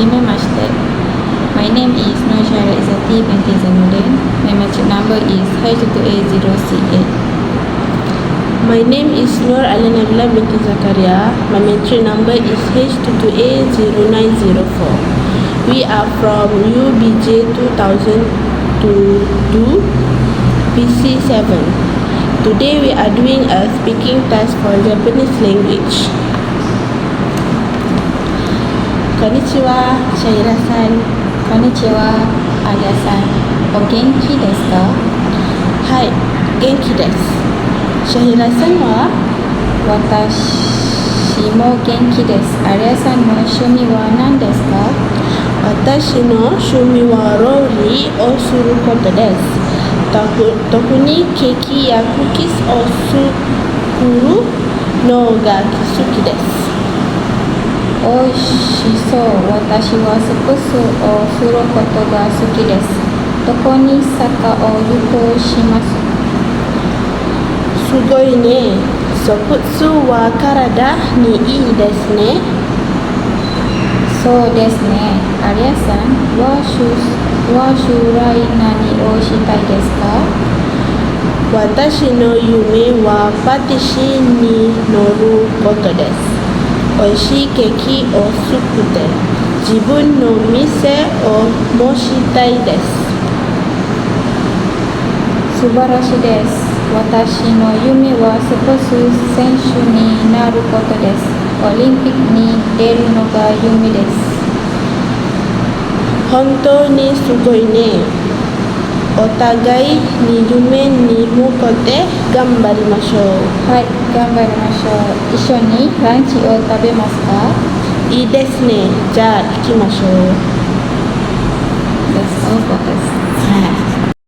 Hajimemashite. My name is Noshara Izzati binti Zainuddin. My matric number is H2A0C8. My name is Nur Ali Nabila binti Zakaria. My matric number is H22A0904. We are from UBJ 2002 PC7. Today we are doing a speaking test for Japanese language. Konnichiwa, Shahira-san. Konnichiwa, Arya-san. O genki desu ka? Hai, genki desu. Shahira-san wa? Watashi mo genki desu. Arya-san no shumi wa nan desu ka? Watashi no shumi wa rouri o suru koto desu. Tokuni keki ya cookies o sukuru no ga suki desu. Oishishou. Watashi wa supsu o furu koto ga suki desu. Doko ni saka o yuko shimasu? Sugoi ne. Soputsu wa karada ni ii desu ne. Sou desu ne. Arya-san, wa shurai nani o shitai desu ka? Watashi no yume wa patishi ni noru koto desu. Oishii keki o sukute jibun no mise o moshitai desu. Subarashi desu. Watashi no yume wa supsu senshu ni naru koto desu. Olympic ni deru no ga yume desu. Hontou ni sugoi ne. Otagai ni yume ni mukote gambarimashou. Hai, gambarimashou. Issho ni lanchi o tabemasu ka? Ii desu ne. Ja, ikimashou. That's all for us.